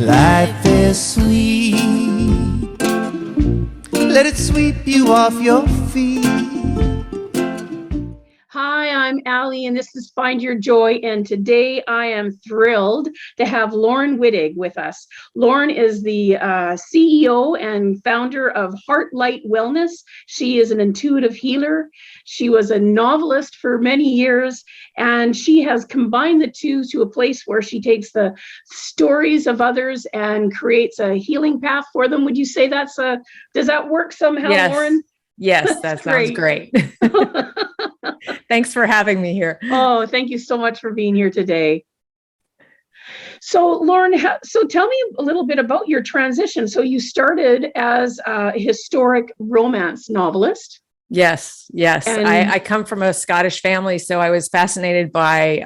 Life is sweet. Let it sweep you off your feet. Hi, I'm Allie, and this is Find Your Joy. And today I am thrilled to have Laurin Wittig with us. Laurin is the CEO and founder of Heart Light Wellness. She is an intuitive healer. She was a novelist for many years, and she has combined the two to a place where she takes the stories of others and creates a healing path for them. Would you say does that work somehow, Yes. Laurin? Yes, that sounds great. Thanks for having me here. Oh, thank you so much for being here today. So, Laurin, so tell me a little bit about your transition. So you started as a historic romance novelist. Yes. And I come from a Scottish family, so I was fascinated by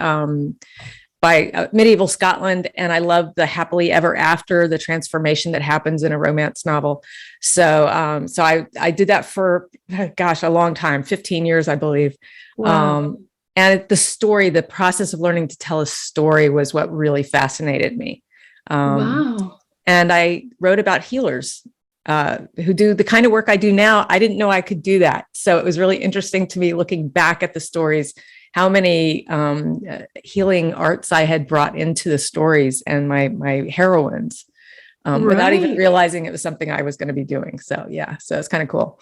medieval Scotland, and I love the happily ever after, the transformation that happens in a romance novel. So I did that for, a long time, 15 years, I believe. wow. And the process of learning to tell a story was what really fascinated me. Wow. And I wrote about healers who do the kind of work I do now. I didn't know I could do that. So it was really interesting to me looking back at the stories, how many healing arts I had brought into the stories and my heroines without even realizing it was something I was going to be doing. So it's kind of cool.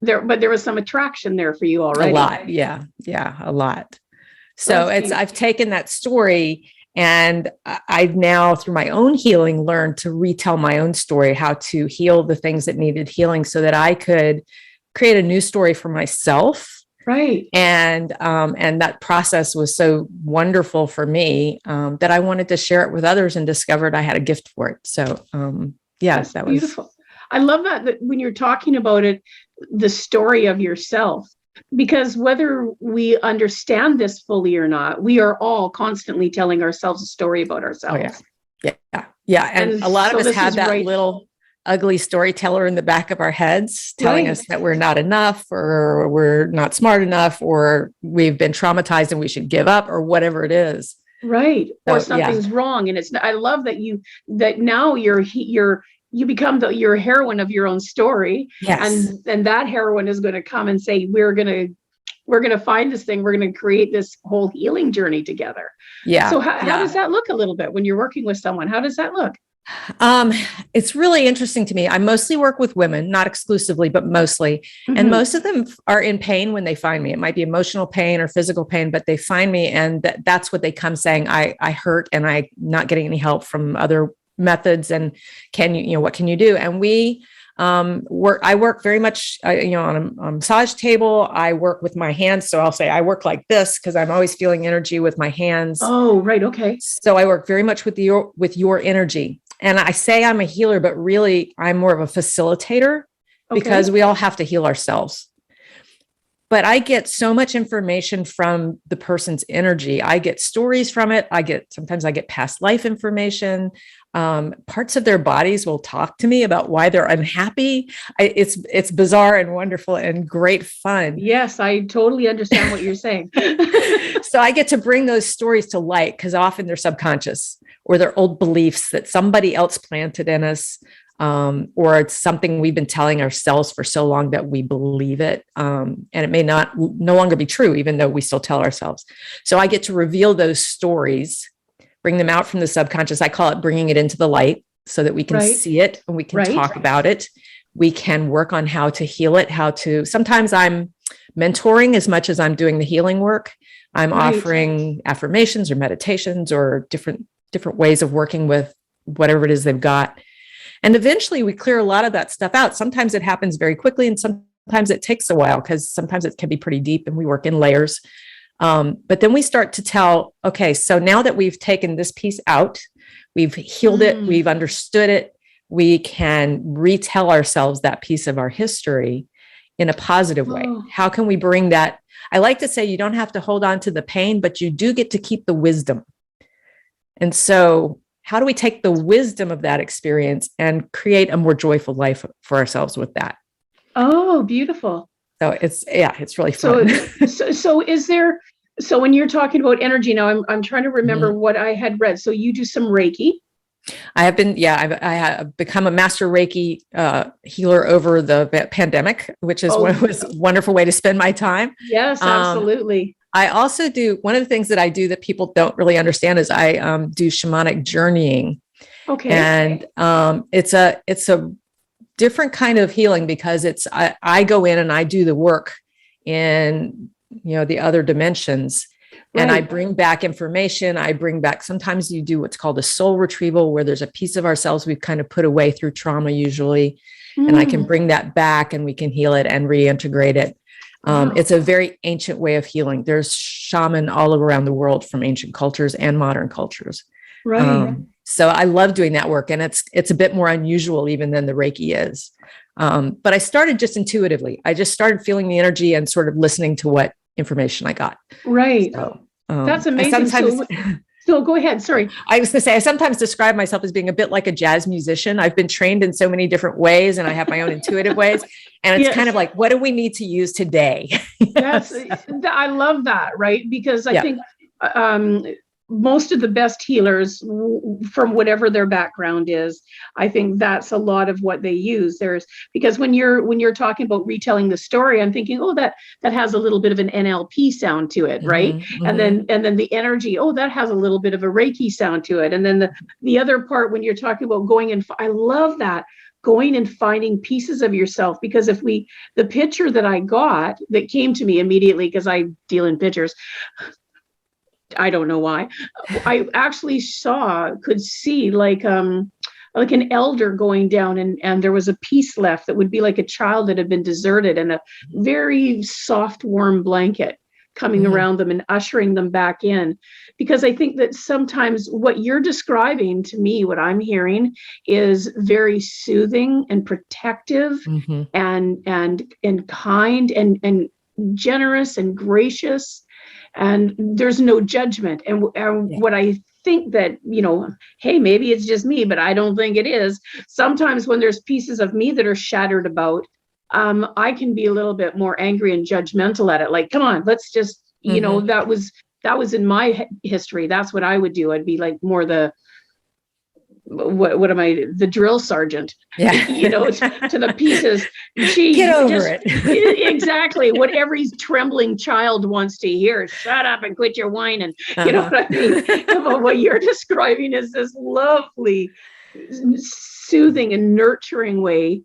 But there was some attraction there for you already. A lot. Yeah, a lot. So I've taken that story, and I've now, through my own healing, learned to retell my own story, how to heal the things that needed healing so that I could create a new story for myself. Right. And that process was so wonderful for me that I wanted to share it with others, and discovered I had a gift for it. So That's that beautiful. was. I love that when you're talking about it, the story of yourself, because whether we understand this fully or not, we are all constantly telling ourselves a story about ourselves. Oh, yeah. And a lot of us have that little ugly storyteller in the back of our heads telling us that we're not enough, or we're not smart enough, or we've been traumatized and we should give up, or whatever it is. Right. So, or something's wrong. And I love that now you become your heroine of your own story. Yes. And that heroine is going to come and say, we're going to find this thing. We're going to create this whole healing journey together. Yeah. So how does that look a little bit when you're working with someone? How does that look? It's really interesting to me. I mostly work with women, not exclusively, but mostly. Mm-hmm. And most of them are in pain when they find me. It might be emotional pain or physical pain, but they find me, and that's what they come saying. I hurt, and I'm not getting any help from other methods. And what can you do? And I work very much, on a massage table. I work with my hands. So I'll say I work like this because I'm always feeling energy with my hands. Oh, right. Okay. So I work very much with your energy. And I say I'm a healer, but really I'm more of a facilitator because we all have to heal ourselves. But I get so much information from the person's energy. I get stories from it. Sometimes I get past life information. Parts of their bodies will talk to me about why they're unhappy. It's bizarre and wonderful and great fun. Yes, I totally understand what you're saying. So I get to bring those stories to light because often they're subconscious, or they're old beliefs that somebody else planted in us. Or it's something we've been telling ourselves for so long that we believe it. And it may no longer be true, even though we still tell ourselves. So I get to reveal those stories, bring them out from the subconscious. I call it bringing it into the light so that we can see it and we can talk about it. We can work on how to heal it, sometimes I'm mentoring as much as I'm doing the healing work. I'm offering affirmations or meditations or different ways of working with whatever it is they've got. And eventually we clear a lot of that stuff out. Sometimes it happens very quickly, and sometimes it takes a while because sometimes it can be pretty deep and we work in layers. But then we start to tell, okay, so now that we've taken this piece out, we've healed it, we've understood it, we can retell ourselves that piece of our history in a positive way. How can we bring that? I like to say you don't have to hold on to the pain, but you do get to keep the wisdom. And so how do we take the wisdom of that experience and create a more joyful life for ourselves with that? Oh, beautiful. So it's really fun. So when you're talking about energy now, I'm trying to remember what I had read. So you do some Reiki. I have been, I have become a master Reiki healer over the pandemic, which is was a wonderful way to spend my time. Yes, absolutely. I also do, one of the things that I do that people don't really understand is I do shamanic journeying. Okay. And it's a different kind of healing because I go in and I do the work in, the other dimensions. And I bring back information. I bring back, sometimes you do what's called a soul retrieval, where there's a piece of ourselves we've kind of put away through trauma usually. And I can bring that back and we can heal it and reintegrate it. It's a very ancient way of healing. There's shaman all around the world from ancient cultures and modern cultures. Right. So I love doing that work, and it's a bit more unusual even than the Reiki is. But I started just intuitively. I just started feeling the energy and sort of listening to what information I got. Right. So, that's amazing. So go ahead. Sorry. I was going to say, I sometimes describe myself as being a bit like a jazz musician. I've been trained in so many different ways and I have my own intuitive ways. And it's kind of like, what do we need to use today? I love that. Right. Because I think, most of the best healers, from whatever their background is, I think that's a lot of what they use. Because when you're talking about retelling the story, I'm thinking, that has a little bit of an NLP sound to it, right? Mm-hmm. And then the energy, that has a little bit of a Reiki sound to it. And then the other part, when you're talking about going and I love that, going and finding pieces of yourself, because the picture that I got that came to me immediately, because I deal in pictures, I don't know why. I actually could see like an elder going down, and there was a piece left that would be like a child that had been deserted, and a very soft, warm blanket coming around them and ushering them back in. Because I think that sometimes what you're describing to me, what I'm hearing, is very soothing and protective and kind and generous and gracious. And there's no judgment. And what I think that, hey, maybe it's just me, but I don't think it is. Sometimes when there's pieces of me that are shattered about, I can be a little bit more angry and judgmental at it. Like, come on, let's just, that was in my history. That's what I would do. I'd be like more the the drill sergeant, to the pieces. Get over it. Exactly. What every trembling child wants to hear. Shut up and quit your whining. You know what I mean? But what you're describing is this lovely, soothing and nurturing way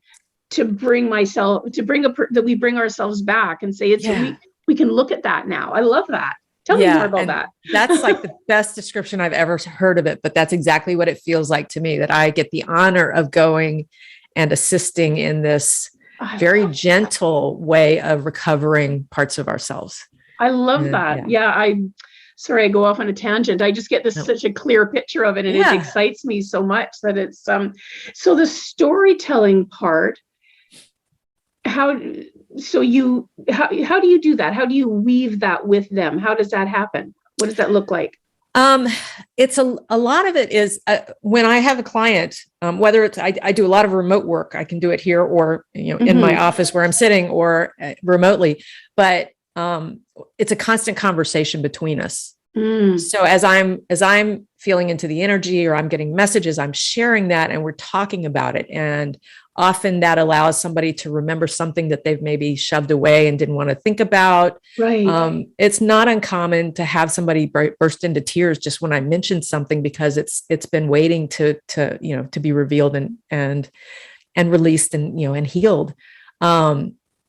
that we bring ourselves back and say, we can look at that now. I love that. Tell me more about that. That's like the best description I've ever heard of it, but that's exactly what it feels like to me, that I get the honor of going and assisting in this very gentle way of recovering parts of ourselves. I love that. Yeah. Sorry, I go off on a tangent. I just get such a clear picture of it, and it excites me so much that it's, so the storytelling part, how do you do that? How do you weave that with them? How does that happen? What does that look like? It's a lot of it is when I have a client, whether it's, I do a lot of remote work. I can do it here or, in my office where I'm sitting, or remotely, but, it's a constant conversation between us. So as I'm feeling into the energy, or I'm getting messages, I'm sharing that, and we're talking about it. And often that allows somebody to remember something that they've maybe shoved away and didn't want to think about. Right. It's not uncommon to have somebody burst into tears just when I mention something, because it's been waiting to be revealed and released and healed.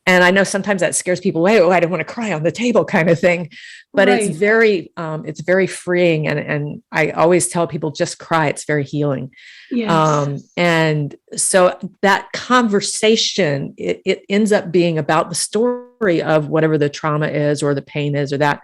And I know sometimes that scares people away. Oh, I don't want to cry on the table kind of thing, but it's very freeing. And I always tell people, just cry. It's very healing. Yes. And so that conversation, it ends up being about the story of whatever the trauma is, or the pain is, or that.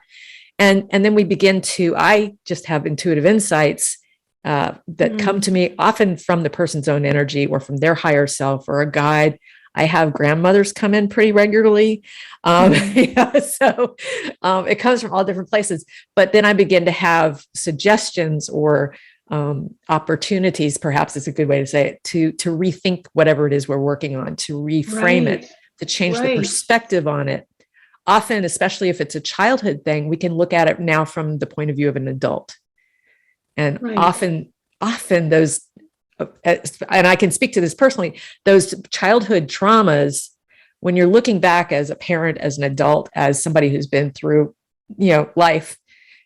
And then we begin I just have intuitive insights that come to me often from the person's own energy, or from their higher self, or a guide. I have grandmothers come in pretty regularly. So it comes from all different places, but then I begin to have suggestions or opportunities, perhaps is a good way to say it, to rethink whatever it is we're working on, to reframe it, to change the perspective on it. Often, especially if it's a childhood thing, we can look at it now from the point of view of an adult. And often those and I can speak to this personally, those childhood traumas, when you're looking back as a parent, as an adult, as somebody who's been through, life,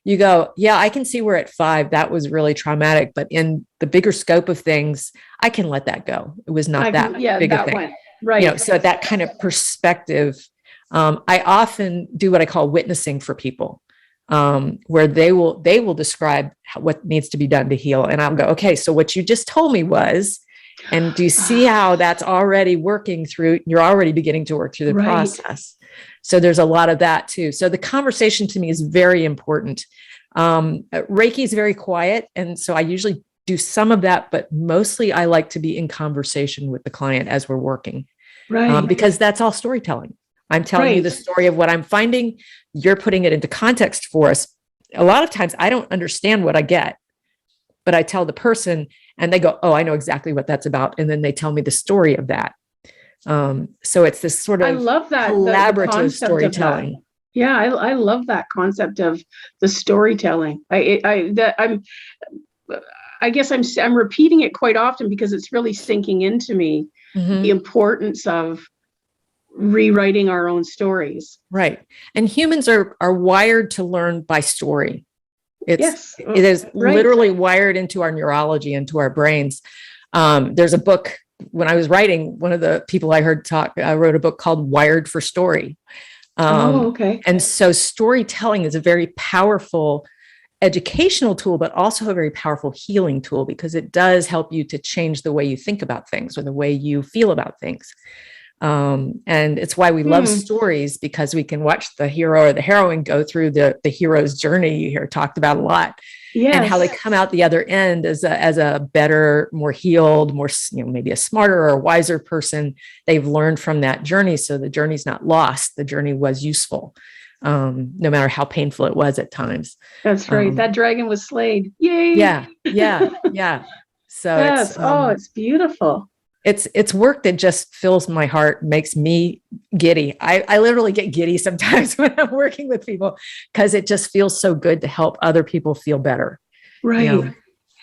you go, yeah, I can see where at 5, that was really traumatic, but in the bigger scope of things, I can let that go. It was not that big a thing. One. Right. So that kind of perspective, I often do what I call witnessing for people, where they will describe what needs to be done to heal. And I'll go, okay, so what you just told me was, and do you see how that's already working through, you're already beginning to work through the process. So there's a lot of that too. So the conversation to me is very important. Reiki is very quiet. And so I usually do some of that, but mostly I like to be in conversation with the client as we're working, because that's all storytelling. I'm telling you the story of what I'm finding. You're putting it into context for us. A lot of times I don't understand what I get, but I tell the person and they go, oh, I know exactly what that's about. And then they tell me the story of that. So it's this sort of, I love that collaborative storytelling. Yeah, I love that concept of the storytelling. I guess I'm repeating it quite often because it's really sinking into me, the importance of rewriting our own stories. Right. And humans are wired to learn by story. It is literally wired into our neurology, into our brains. There's a book, when I was writing, one of the people I heard talk, I wrote a book called Wired for Story. And so storytelling is a very powerful educational tool, but also a very powerful healing tool, because it does help you to change the way you think about things or the way you feel about things. And it's why we love stories, because we can watch the hero or the heroine go through the hero's journey. You hear talked about a lot, and how they come out the other end as a better, more healed, more, maybe a smarter or a wiser person. They've learned from that journey. So the journey's not lost. The journey was useful, no matter how painful it was at times. That's right. That dragon was slayed. Yay. Yeah. So it's beautiful. It's work that just fills my heart, makes me giddy. I literally get giddy sometimes when I'm working with people, because it just feels so good to help other people feel better. Right.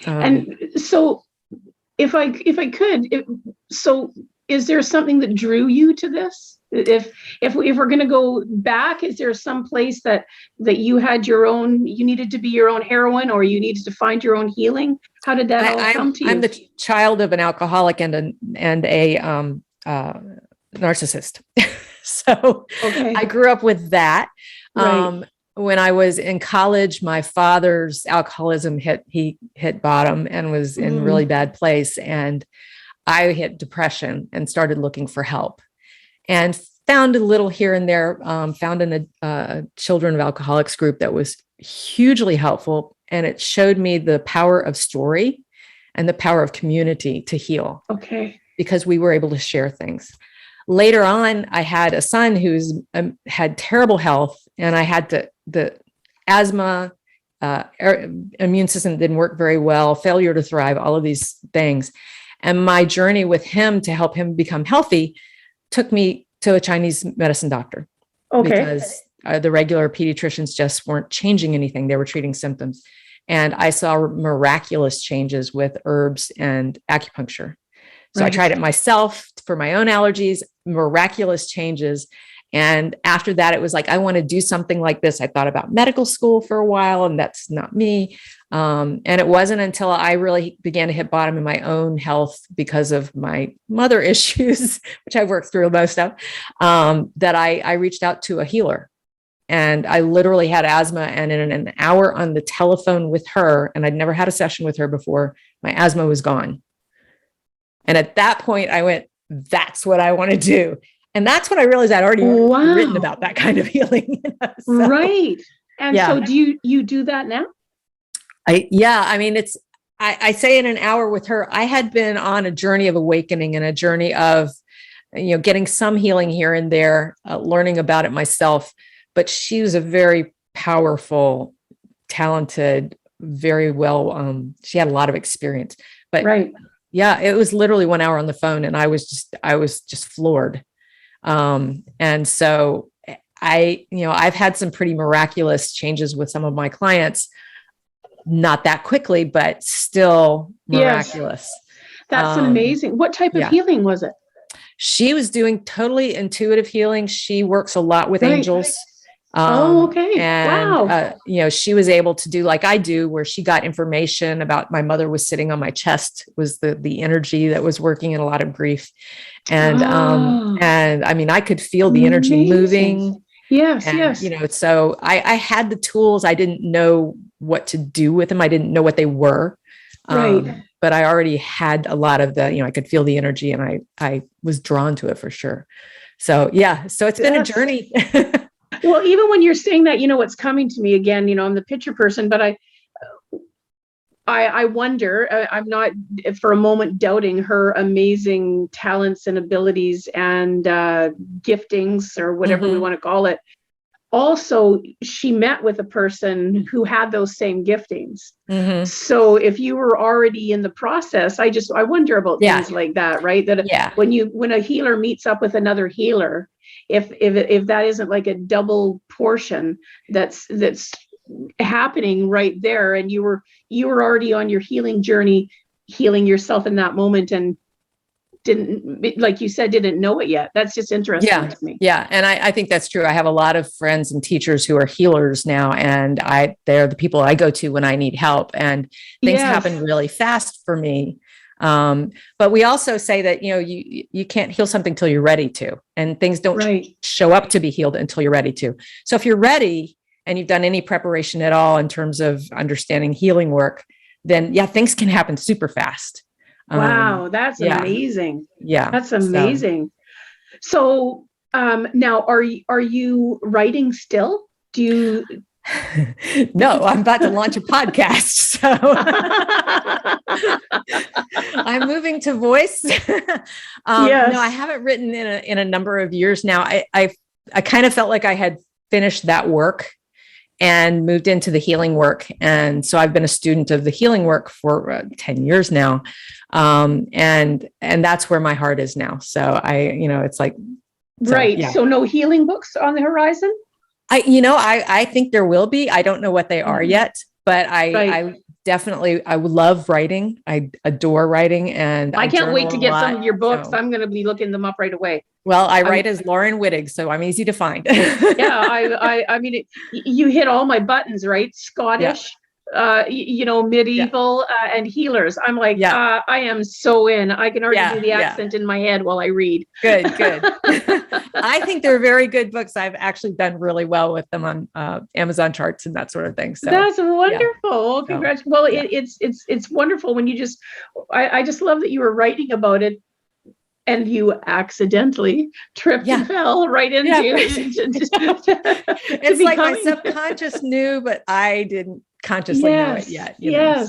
And so if I could, so is there something that drew you to this? If we're going to go back, is there some place that you had you needed to be your own heroine, or you needed to find your own healing? How did that all come to you? I'm the child of an alcoholic and a narcissist. So I grew up with that. Right. When I was in college, my father's alcoholism hit bottom and was in a really bad place. And I hit depression and started looking for help, and found a little here and there, found in a Children of Alcoholics group that was hugely helpful. And it showed me the power of story and the power of community to heal. Okay. Because we were able to share things. Later on, I had a son who's had terrible health, and I had the asthma, immune system didn't work very well, failure to thrive, all of these things. And my journey with him to help him become healthy took me to a Chinese medicine doctor. Because the regular pediatricians just weren't changing anything. They were treating symptoms. And I saw miraculous changes with herbs and acupuncture. So I tried it myself for my own allergies, miraculous changes. And after that, it was like, I want to do something like this. I thought about medical school for a while, and that's not me. And it wasn't until I really began to hit bottom in my own health because of my mother issues, which I've worked through most of, that I reached out to a healer. And I literally had asthma, and in an hour on the telephone with her, and I'd never had a session with her before, my asthma was gone. And at that point I went, that's what I want to do. And that's when I realized I'd already written about that kind of healing. Right. And so do you do that now? I mean, I say in an hour with her, I had been on a journey of awakening and a journey of, getting some healing here and there, learning about it myself. But she was a very powerful, talented, very well, she had a lot of experience. But it was literally 1 hour on the phone, and I was just floored. And so I've had some pretty miraculous changes with some of my clients, not that quickly, but still miraculous. Yes. That's amazing. What type of healing was it? She was doing totally intuitive healing. She works a lot with Right. angels. Okay. And, Wow. she was able to do like I do, where she got information about my mother was sitting on my chest, was the energy that was working in a lot of grief. And, Oh, and I mean, I could feel the energy amazing. moving. Yes, And, yes. so I had the tools. I didn't know what to do with them. I didn't know what they were. Right. But I already had a lot of the, I could feel the energy, and I was drawn to it for sure. So, yeah. So it's been a journey. Well, even when you're saying that, what's coming to me again, I'm the picture person, but I wonder, I'm not for a moment doubting her amazing talents and abilities and giftings, or whatever we want to call it. Also, she met with a person who had those same giftings. So if you were already in the process, I wonder about things like that, right? That when a healer meets up with another healer, if that isn't like a double portion that's happening right there, and you were already on your healing journey, healing yourself in that moment, and didn't, like you said, didn't know it yet. That's just interesting to me. Yeah. And I think that's true. I have a lot of friends and teachers who are healers now, and they're the people I go to when I need help, and things happen really fast for me. But we also say that, you can't heal something till you're ready to, and things don't show up to be healed until you're ready to. So if you're ready and you've done any preparation at all in terms of understanding healing work, then things can happen super fast. Wow, that's amazing. Yeah. That's amazing. So now are you writing still? Do you No, I'm about to launch a podcast. So I'm moving to voice. No, I haven't written in a number of years now. I kind of felt like I had finished that work and moved into the healing work. And so I've been a student of the healing work for 10 years now. And that's where my heart is now. So it's like, So no healing books on the horizon? I think there will be. I don't know what they are yet, but I definitely, I would love writing. I adore writing, and I can't wait to get some of your books. So I'm going to be looking them up right away. Well, I write as Laurin Wittig, so I'm easy to find. I mean, you hit all my buttons, right? Scottish, medieval, and healers. I'm like, I am so in. I can already do the accent in my head while I read. Good. I think they're very good books. I've actually done really well with them on Amazon charts and that sort of thing. So that's wonderful. Well, congratulations. Well, it's wonderful when you I just love that you were writing about it, and you accidentally tripped and fell right into it's like my subconscious knew, but I didn't consciously know it yet.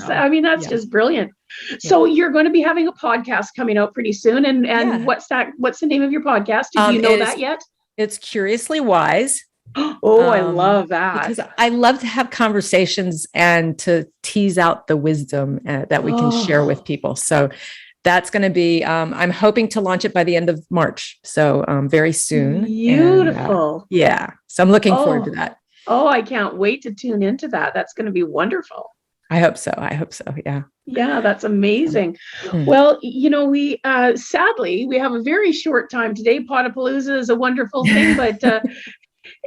I mean, that's just brilliant. So you're going to be having a podcast coming out pretty soon. And what's the name of your podcast? Do you know that yet? It's Curiously Wise. I love that. Because I love to have conversations and to tease out the wisdom that we can share with people. So that's going to be, I'm hoping to launch it by the end of March. So very soon. Beautiful. And, so I'm looking forward to that. Oh, I can't wait to tune into that. That's going to be wonderful. I hope so. Yeah. Yeah, that's amazing. Well, we sadly, we have a very short time today. Potapalooza is a wonderful thing, but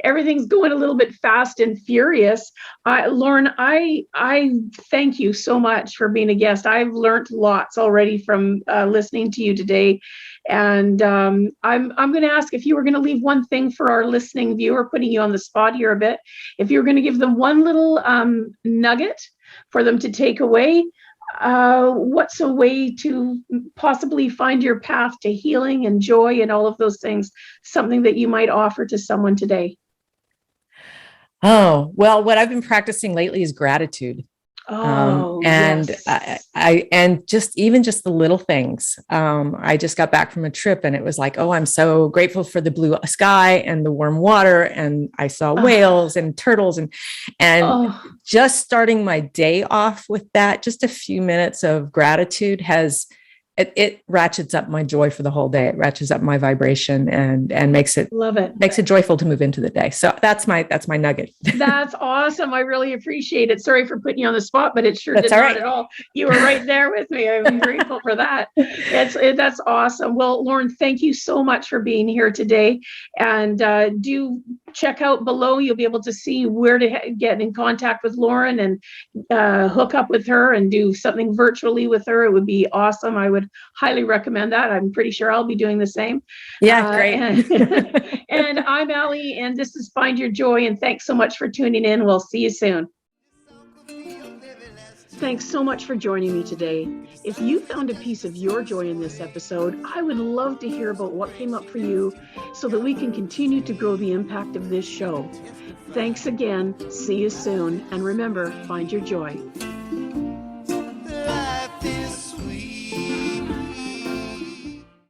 everything's going a little bit fast and furious. Laurin, I thank you so much for being a guest. I've learned lots already from listening to you today. And I'm going to ask if you were going to leave one thing for our listening viewer, putting you on the spot here a bit. If you were going to give them one little nugget for them to take away, what's a way to possibly find your path to healing and joy and all of those things, something that you might offer to someone today? Oh, well, what I've been practicing lately is gratitude. And just the little things. I just got back from a trip, and it was like, I'm so grateful for the blue sky and the warm water. And I saw whales and turtles and just starting my day off with that, just a few minutes of gratitude has it ratchets up my joy for the whole day. It ratchets up my vibration and makes it Love it. joyful to move into the day. So that's my nugget. That's awesome. I really appreciate it. Sorry for putting you on the spot, but it sure That's did all not right. at all. You were right there with me. I'm grateful for that. That's awesome. Well, Laurin, thank you so much for being here today. And do check out below. You'll be able to see where to get in contact with Laurin and hook up with her and do something virtually with her. It would be awesome. I would highly recommend that. I'm pretty sure I'll be doing the same. Yeah, great. And I'm Allie, and this is Find Your Joy. And thanks so much for tuning in. We'll see you soon. Thanks so much for joining me today. If you found a piece of your joy in this episode, I would love to hear about what came up for you so that we can continue to grow the impact of this show. Thanks again. See you soon. And remember, find your joy.